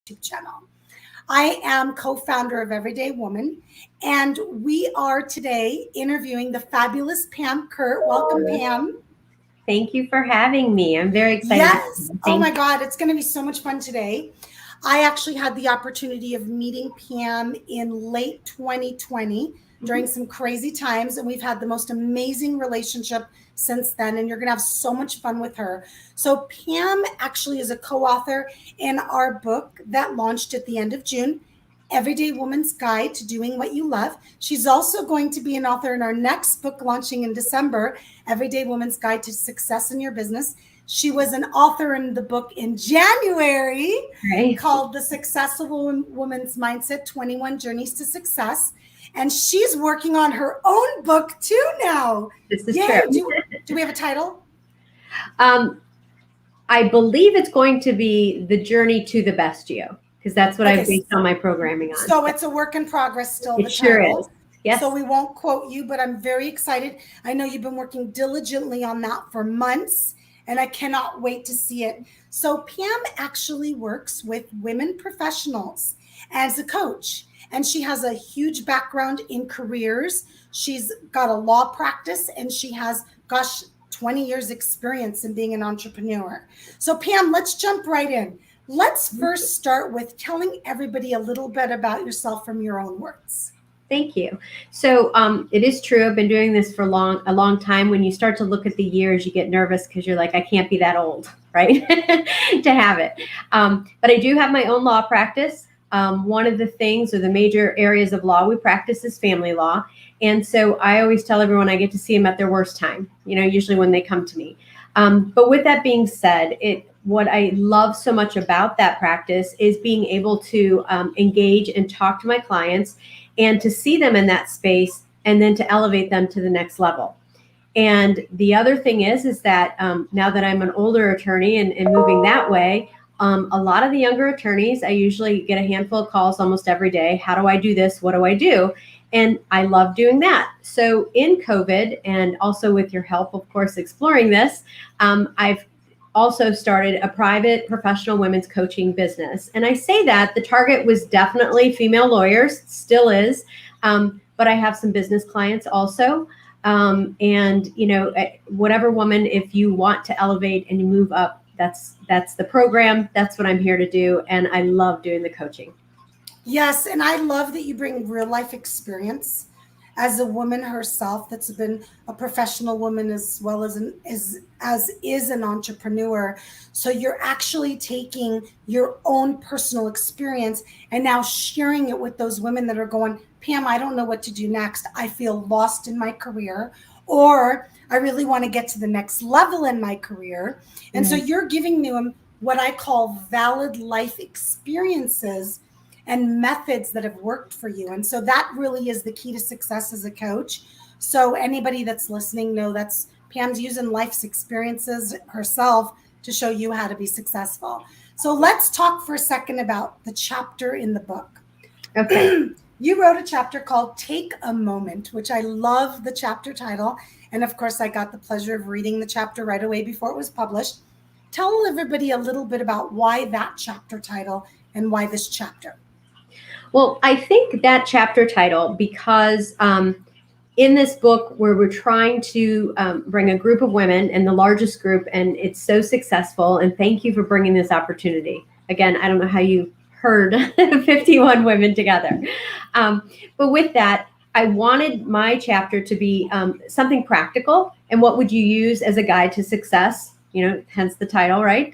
YouTube channel. I am co-founder of Everyday Woman, and we are today interviewing the fabulous Pam Kurt. Welcome, Pam. Thank you for having me. I'm very excited. Yes. Oh my God, it's going to be so much fun today. I actually had the opportunity of meeting Pam in late 2020 during some crazy times, and we've had the most amazing relationship since then, and you're going to have so much fun with her. So Pam actually is a co-author in our book that launched at the end of June, Everyday Woman's Guide to Doing What You Love. She's also going to be an author in our next book launching in December, Everyday Woman's Guide to Success in Your Business. She was an author in the book in January called The Successful Woman's Mindset, 21 Journeys to Success. And she's working on her own book too now. This is true. Do we have a title? I believe it's going to be The Journey to the Best You, because that's what I've based all my programming on. So it's a work in progress still. It sure is. Yes. So we won't quote you, but I'm very excited. I know you've been working diligently on that for months, and I cannot wait to see it. So Pam actually works with women professionals as a coach, and she has a huge background in careers. She's got a law practice, and she has, 20 years experience in being an entrepreneur. So Pam, let's jump right in. Let's first start with telling everybody a little bit about yourself from your own words. Thank you. So it is true. I've been doing this for a long time. When you start to look at the years, you get nervous because you're like, I can't be that old, right? to have it. But I do have my own law practice. One of the things or the major areas of law we practice is family law. And so I always tell everyone I get to see them at their worst time, usually when they come to me. But with that being said, what I love so much about that practice is being able to engage and talk to my clients and to see them in that space and then to elevate them to the next level. And the other thing is that now that I'm an older attorney and moving that way, a lot of the younger attorneys, I usually get a handful of calls almost every day. How do I do this? What do I do? And I love doing that. So in COVID, and also with your help, of course, exploring this, I've also started a private professional women's coaching business. And I say that the target was definitely female lawyers, still is, but I have some business clients also. And, whatever woman, if you want to elevate and you move up, that's the program. That's what I'm here to do. And I love doing the coaching. Yes. And I love that you bring real life experience as a woman herself that's been a professional woman as well as an entrepreneur. So you're actually taking your own personal experience and now sharing it with those women that are going, Pam, I don't know what to do next. I feel lost in my career, or I really want to get to the next level in my career. And so you're giving them what I call valid life experiences and methods that have worked for you. And so that really is the key to success as a coach. So anybody that's listening know that's Pam's using life's experiences herself to show you how to be successful. So let's talk for a second about the chapter in the book. Okay. You wrote a chapter called Take a Moment, which I love the chapter title. And of course, I got the pleasure of reading the chapter right away before it was published. Tell everybody a little bit about why that chapter title and why this chapter. Well, I think that chapter title, because in this book where we're trying to bring a group of women, and the largest group, and it's so successful, and thank you for bringing this opportunity. Again, I don't know how you heard 51 women together. But with that, I wanted my chapter to be something practical, and what would you use as a guide to success, hence the title, right?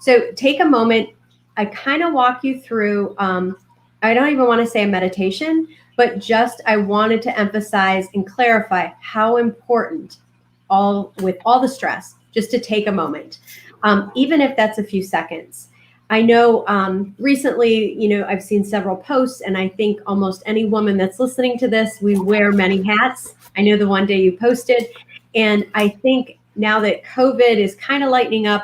So take a moment. I kind of walk you through, I don't even want to say a meditation, but just I wanted to emphasize and clarify how important, with all the stress, just to take a moment, even if that's a few seconds. I know recently, I've seen several posts, and I think almost any woman that's listening to this, we wear many hats. I know the one day you posted, and I think now that COVID is kind of lightening up,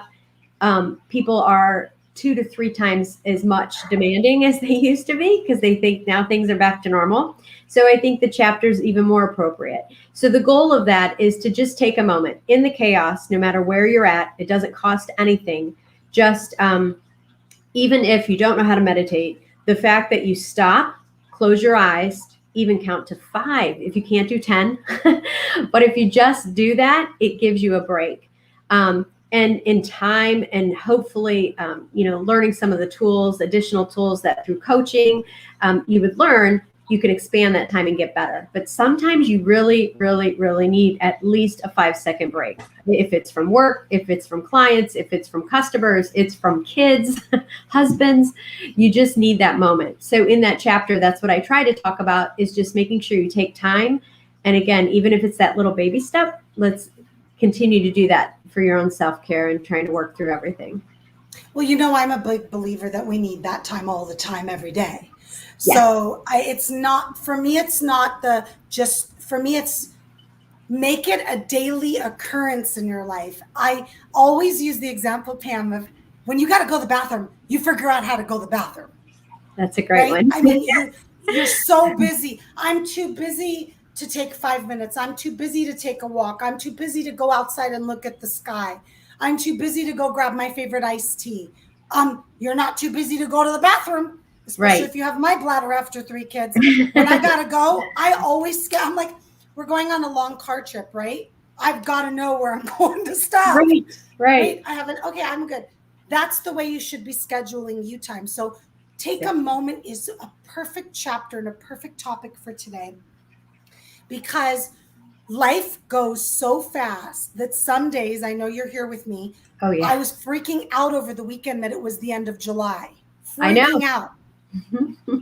people are 2 to 3 times as much demanding as they used to be because they think now things are back to normal. So I think the chapter is even more appropriate. So the goal of that is to just take a moment in the chaos, no matter where you're at. It doesn't cost anything. Just even if you don't know how to meditate, the fact that you stop, close your eyes, even count to 5, if you can't do 10, but if you just do that, it gives you a break. And in time, and hopefully, learning some of the tools, additional tools that through coaching, you would learn, you can expand that time and get better. But sometimes you really, really, really need at least a 5-second break. If it's from work, if it's from clients, if it's from customers, it's from kids, husbands, you just need that moment. So in that chapter, that's what I try to talk about, is just making sure you take time. And again, even if it's that little baby step, let's continue to do that for your own self-care and trying to work through everything. Well, I'm a big believer that we need that time all the time, every day. Yes. So it's not, for me, it's make it a daily occurrence in your life. I always use the example, Pam, of when you got to go to the bathroom, you figure out how to go to the bathroom. That's a great one. I mean, you're so busy. I'm too busy to take 5 minutes. I'm too busy to take a walk. I'm too busy to go outside and look at the sky. I'm too busy to go grab my favorite iced tea. You're not too busy to go to the bathroom, especially if you have my bladder after 3 kids. When I gotta go, I always I'm like, we're going on a long car trip, right? I've got to know where I'm going to stop. Right. I haven't. Okay, I'm good. That's the way you should be scheduling you time. So take a moment is a perfect chapter and a perfect topic for today, because life goes so fast that some days, I know you're here with me. Oh yeah. I was freaking out over the weekend that it was the end of July. I know. Freaking out.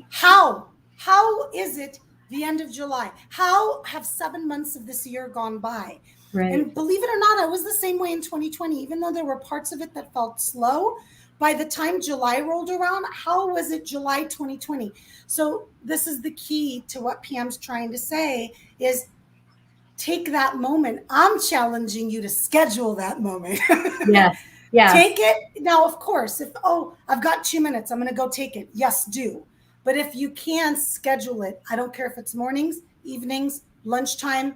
How is it the end of July? How have 7 months of this year gone by? Right. And believe it or not, I was the same way in 2020, even though there were parts of it that felt slow. By the time July rolled around, how was it July 2020? So this is the key to what Pam's trying to say, is take that moment. I'm challenging you to schedule that moment. Yes. Yeah. Take it. Now, of course, if, I've got 2 minutes, I'm going to go take it. Yes, do. But if you can schedule it, I don't care if it's mornings, evenings, lunchtime,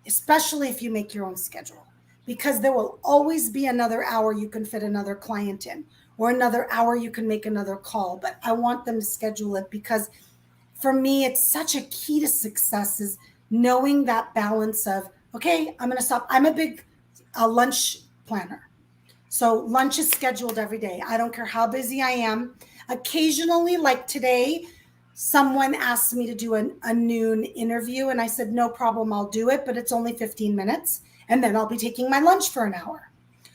especially if you make your own schedule, because there will always be another hour you can fit another client in, or another hour you can make another call. But I want them to schedule it, because for me, it's such a key to success, is knowing that balance of, okay, I'm going to stop. I'm a big lunch planner. So lunch is scheduled every day. I don't care how busy I am. Occasionally, like today, someone asked me to do a noon interview, and I said, no problem, I'll do it, but it's only 15 minutes. And then I'll be taking my lunch for an hour.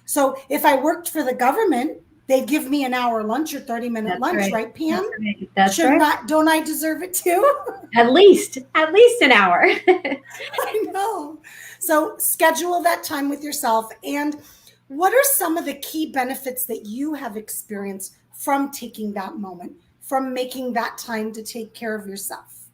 So if I worked for the government, they'd give me an hour lunch or 30-minute lunch, right, Pam? That's right. Don't I deserve it too? At least an hour. I know. So schedule that time with yourself. And what are some of the key benefits that you have experienced from taking that moment, from making that time to take care of yourself?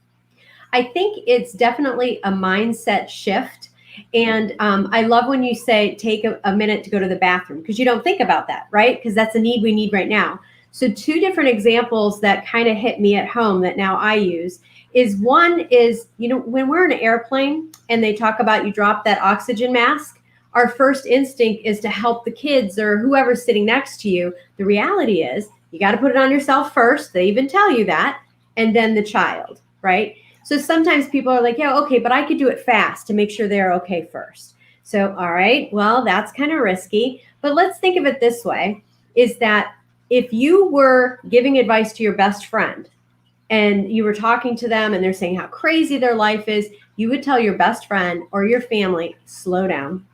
I think it's definitely a mindset shift. And I love when you say take a minute to go to the bathroom, because you don't think about that, right? Because that's a need we need right now. So 2 different examples that kind of hit me at home that now I use is, one is, when we're in an airplane and they talk about you drop that oxygen mask, our first instinct is to help the kids or whoever's sitting next to you. The reality is you got to put it on yourself first. They even tell you that. And then the child, right? So sometimes people are like, yeah, okay, but I could do it fast to make sure they're okay first. So, all right, well, that's kind of risky. But let's think of it this way, is that if you were giving advice to your best friend and you were talking to them and they're saying how crazy their life is, you would tell your best friend or your family, slow down,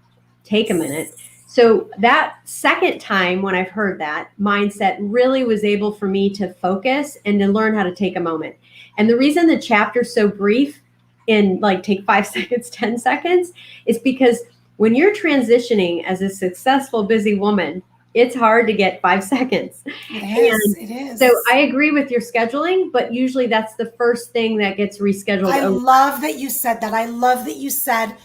take a minute. So that second time when I've heard that mindset really was able for me to focus and to learn how to take a moment. And the reason the chapter's so brief, in like take 5 seconds, 10 seconds, is because when you're transitioning as a successful, busy woman, it's hard to get 5 seconds. It is. So I agree with your scheduling, but usually that's the first thing that gets rescheduled. I love that you said that. I love that you said,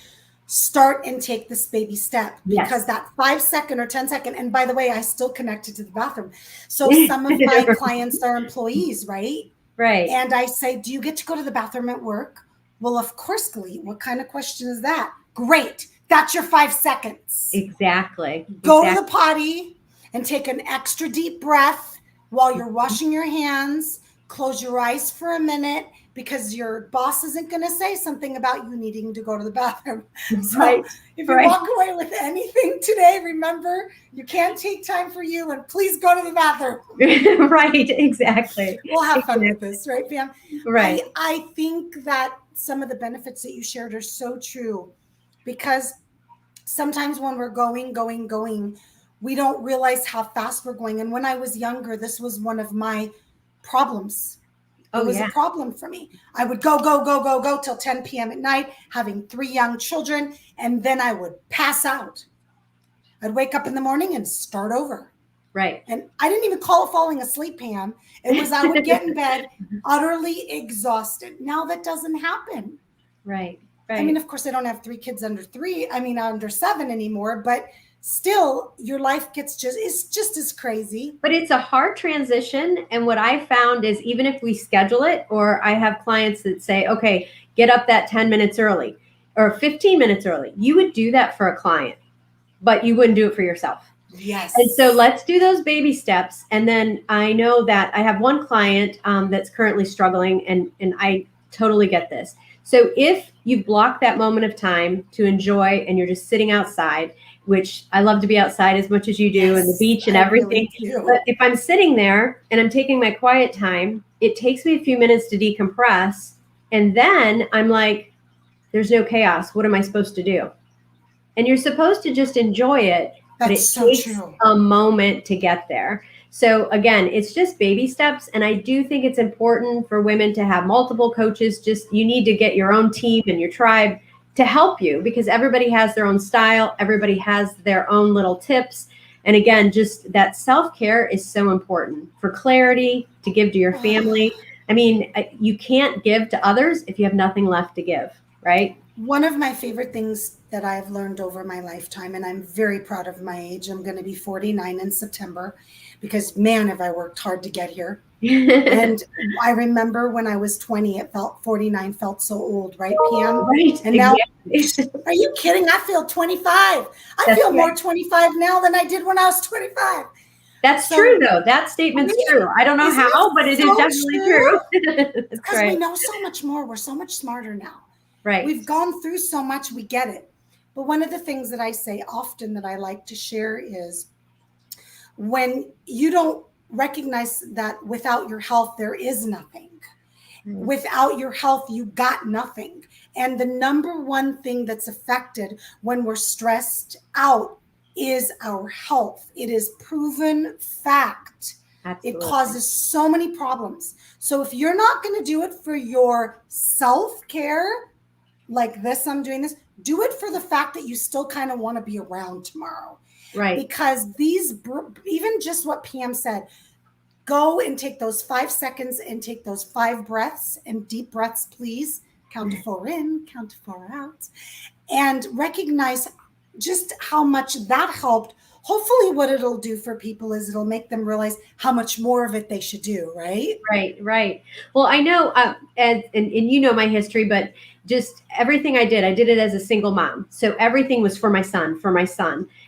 start and take this baby step, because that 5 second or 10 second, and by the way, I still connected to the bathroom. So some of my clients are employees, right? Right. And I say, do you get to go to the bathroom at work? Well, of course, Glee. What kind of question is that? Great. That's your 5 seconds. Exactly. Go to the potty and take an extra deep breath, while you're washing your hands, close your eyes for a minute, because your boss isn't going to say something about you needing to go to the bathroom. So Right. if you walk away with anything today, remember, you can't take time for you, and please go to the bathroom. Right, exactly. We'll have fun with this, right, Pam? Right. I think that some of the benefits that you shared are so true, because sometimes when we're going, we don't realize how fast we're going. And when I was younger, this was one of my problems. It was a problem for me. I would go till 10 p.m. at night, having 3 young children, and then I would pass out. I'd wake up in the morning and start over. Right. And I didn't even call it falling asleep, Pam. It was I would get in bed utterly exhausted. Now that doesn't happen. Right. I mean, of course, I don't have 3 kids under 7 anymore, but still your life it's just as crazy. But it's a hard transition. And what I found is, even if we schedule it, or I have clients that say, okay, get up that 10 minutes early or 15 minutes early, you would do that for a client, but you wouldn't do it for yourself. Yes. And so let's do those baby steps. And then I know that I have one client that's currently struggling, and I totally get this. So if you block that moment of time to enjoy, and you're just sitting outside, which I love to be outside as much as you do, and the beach and everything. Really, but if I'm sitting there and I'm taking my quiet time, it takes me a few minutes to decompress. And then I'm like, there's no chaos. What am I supposed to do? And you're supposed to just enjoy it. But it takes a moment to get there. So again, it's just baby steps. And I do think it's important for women to have multiple coaches. Just, you need to get your own team and your tribe to help you, because everybody has their own style. Everybody has their own little tips. And again, just that self-care is so important for clarity, to give to your family. I mean, you can't give to others if you have nothing left to give, right? One of my favorite things that I've learned over my lifetime, and I'm very proud of my age. I'm going to be 49 in September, because man, have I worked hard to get here. And I remember when I was 20, 49 felt so old, right, Pam? Right. And now, are you kidding? I feel 25. I feel more 25 now than I did when I was 25. That's true, though. That statement's true. I don't know how, but it is definitely true. Because we know so much more. We're so much smarter now. Right. We've gone through so much. We get it. But one of the things that I say often that I like to share is, when you don't recognize that without your health, there is nothing. Without your health, you got nothing. And the number one thing that's affected when we're stressed out is our health. It is proven fact. Absolutely. It causes so many problems. So if you're not going to do it for your self-care, like this, I'm doing this, do it for the fact that you still kind of want to be around tomorrow. Right. Because even just what Pam said, go and take those 5 seconds and take those 5 breaths, and deep breaths, please. Count to 4 in, count to 4 out, and recognize just how much that helped. Hopefully what it'll do for people is it'll make them realize how much more of it they should do, right? Right. Well, I know, and you know my history, but just everything I did it as a single mom. So everything was for my son.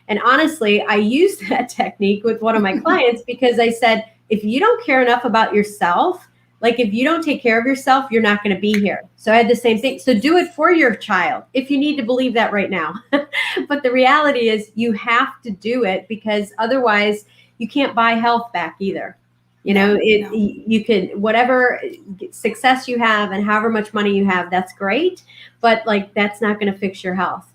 And honestly, I used that technique with one of my clients, because I said, if you don't care enough about yourself, like if you don't take care of yourself, you're not going to be here. So I had the same thing. So do it for your child, if you need to believe that right now. But the reality is, you have to do it, because otherwise you can't buy health back either. You know, you can, whatever success you have and however much money you have, that's great. But like, that's not going to fix your health.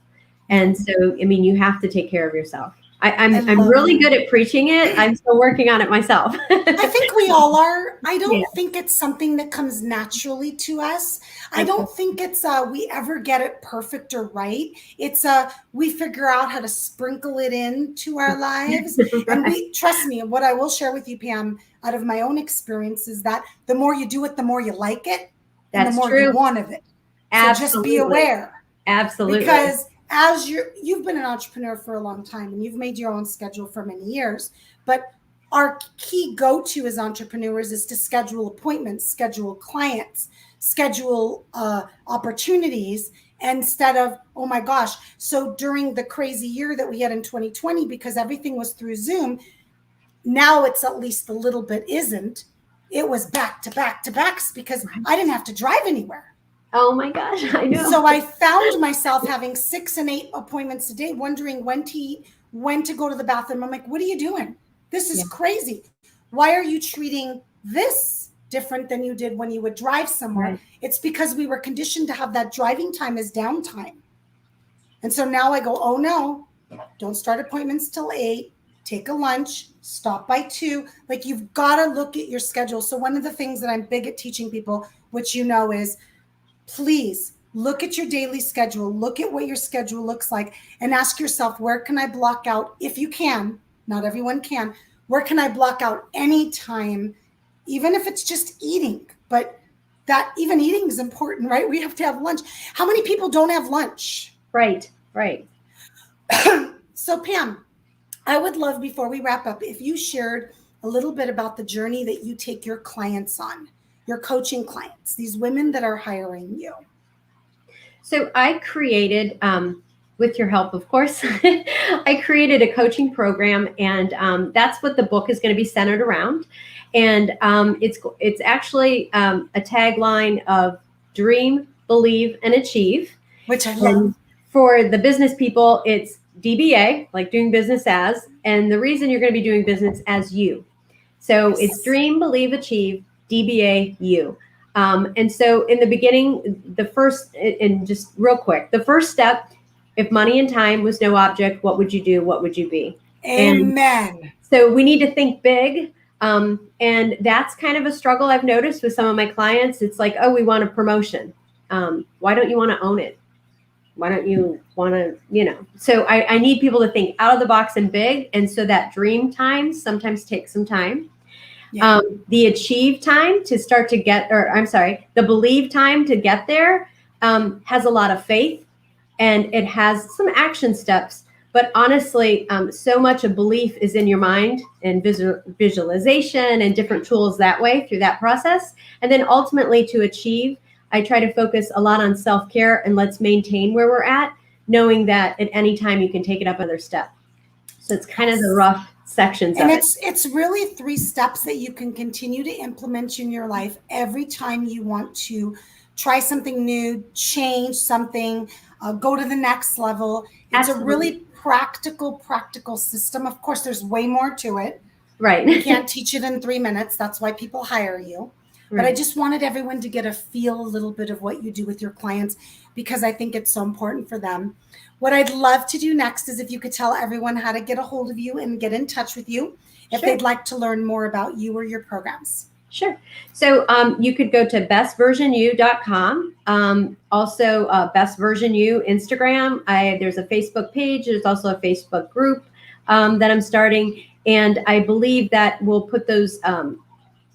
And so, I mean, you have to take care of yourself. I'm really good at preaching it. I'm still working on it myself. I think we all are. I don't think it's something that comes naturally to us. I don't think it's we ever get it perfect or right. It's we figure out how to sprinkle it into our lives. Right. And we, trust me, what I will share with you, Pam, out of my own experience, is that the more you do it, the more you like it. And the more you want of it. So just be aware. Absolutely. Because as you've been an entrepreneur for a long time, and you've made your own schedule for many years, but our key go-to as entrepreneurs is to schedule appointments, schedule clients, schedule opportunities, instead of, oh my gosh. So during the crazy year that we had in 2020, because everything was through Zoom, Now it's at least a little bit isn't. It was back to back to backs because I didn't have to drive anywhere. Oh my gosh, I know. So I found myself having 6 and 8 appointments a day, wondering when to eat, when to go to the bathroom. I'm like, what are you doing? This is crazy. Why are you treating this different than you did when you would drive somewhere? Right. It's because we were conditioned to have that driving time as downtime. And so now I go, oh no, don't start appointments till 8. Take a lunch, stop by 2. Like, you've got to look at your schedule. So one of the things that I'm big at teaching people, which you know, is please look at your daily schedule, look at what your schedule looks like, and ask yourself, where can I block out, if you can, not everyone can, where can I block out any time, even if it's just eating? But that even eating is important, right? We have to have lunch. How many people don't have lunch? Right, right. So Pam, I would love, before we wrap up, if you shared a little bit about the journey that you take your clients on, your coaching clients, these women that are hiring you. So I created, with your help, of course, I created a coaching program, and that's what the book is going to be centered around. And it's actually a tagline of dream, believe, and achieve. Which I love. And for the business people, it's DBA, like doing business as, and the reason you're going to be doing business as you. So it's dream, believe, achieve, DBA, you. And so in the beginning, the first, and just real quick, the first step, if money and time was no object, what would you do? What would you be? Amen. And so we need to think big. And that's kind of a struggle I've noticed with some of my clients. It's like, oh, we want a promotion. Why don't you want to own it? Why don't you want to, so I need people to think out of the box and big. And so that dream time sometimes takes some time. Yeah. The achieve time to start to get, the believe time to get there has a lot of faith, and it has some action steps. But honestly, so much of belief is in your mind and visualization and different tools that way through that process. And then ultimately to achieve, I try to focus a lot on self-care and let's maintain where we're at, knowing that at any time you can take it up another step. So it's kind of the rough sections and of it. It's really 3 steps that you can continue to implement in your life every time you want to try something new, change something, go to the next level. It's Absolutely. A really practical system. Of course, there's way more to it. Right. You can't teach it in 3 minutes. That's why people hire you. Right. But I just wanted everyone to get a feel a little bit of what you do with your clients, because I think it's so important for them. What I'd love to do next is if you could tell everyone how to get a hold of you and get in touch with you if they'd like to learn more about you or your programs. Sure. So you could go to bestversionyou.com. Also, Best Version You Instagram. There's a Facebook page. There's also a Facebook group that I'm starting. And I believe that we'll put those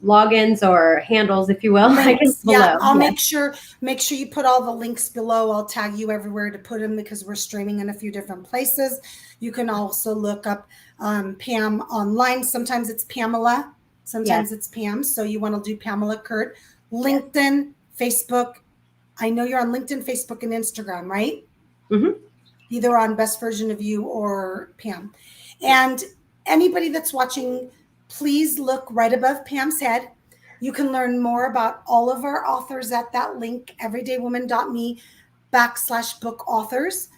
logins or handles, if you will, I guess, below. Yeah, I'll make sure you put all the links below. I'll tag you everywhere to put them because we're streaming in a few different places. You can also look up Pam online. Sometimes it's Pamela, sometimes it's Pam. So you want to do Pamela Kurt. LinkedIn, Facebook. I know you're on LinkedIn, Facebook, and Instagram, right? Mm-hmm. Either on Best Version of You or Pam. And anybody that's watching, please look right above Pam's head. You can learn more about all of our authors at that link, everydaywoman.me/book authors.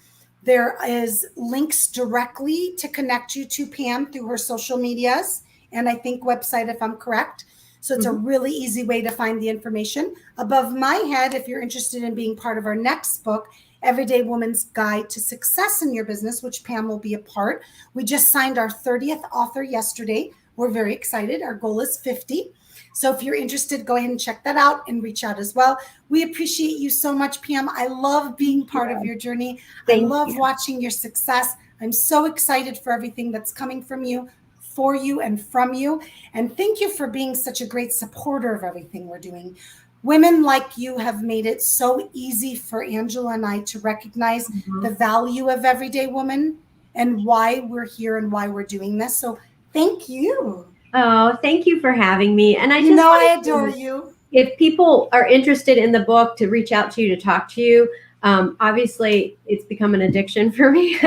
There is links directly to connect you to Pam through her social medias and I think website, if I'm correct. So it's a really easy way to find the information. Above my head, if you're interested in being part of our next book, Everyday Woman's Guide to Success in Your Business, which Pam will be a part. We just signed our 30th author yesterday. We're very excited. Our goal is 50. So if you're interested, go ahead and check that out and reach out as well. We appreciate you so much, Pam. I love being part of your journey. I love watching your success. I'm so excited for everything that's coming from you, for you, and from you. And thank you for being such a great supporter of everything we're doing. Women like you have made it so easy for Angela and I to recognize the value of Everyday Woman and why we're here and why we're doing this. So thank you. Oh, thank you for having me. And I I adore you. If people are interested in the book, to reach out to you, to talk to you, Obviously, it's become an addiction for me,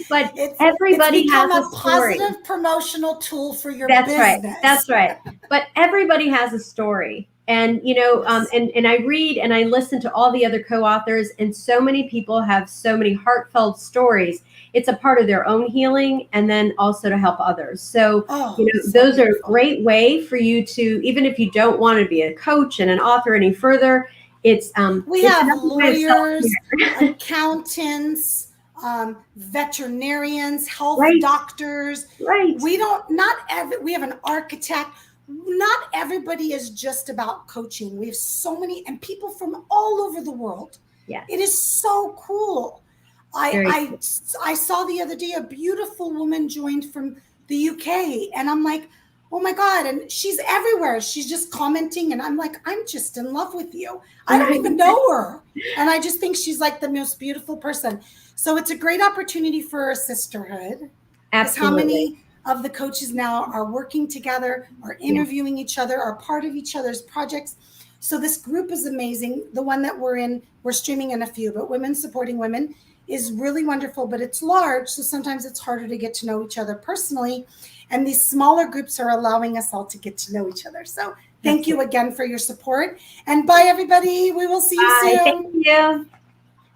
but It's everybody has become a a story. positive promotional tool for your That's right. business. That's right. But everybody has a story. And, Yes. and I read and I listen to all the other co-authors, and so many people have so many heartfelt stories. It's a part of their own healing and then also to help others. So, Oh, so those are a beautiful. great way for you to, even if you don't want to be a coach and an author any further, We it's have another way of lawyers, self-care. accountants, veterinarians, health Right, doctors. right. We have an architect. Not everybody is just about coaching. We have so many, and people from all over the world. Yes. It is so cool. I, Very I, cool. I saw the other day a beautiful woman joined from the UK, and I'm like, oh my God. And she's everywhere. She's just commenting. And I'm like, I'm just in love with you. I don't Right. even know her. And I just think she's like the most beautiful person. So it's a great opportunity for a sisterhood, because how Absolutely. many of the coaches now are working together, are Yeah. interviewing each other, are part of each other's projects. So this group is amazing. The one that we're in, we're streaming in a few, but Women Supporting Women is really wonderful, but it's large. So sometimes it's harder to get to know each other personally. And these smaller groups are allowing us all to get to know each other. So thank you Absolutely. again for your support. And bye, everybody. We will see you Bye. Thank soon. you.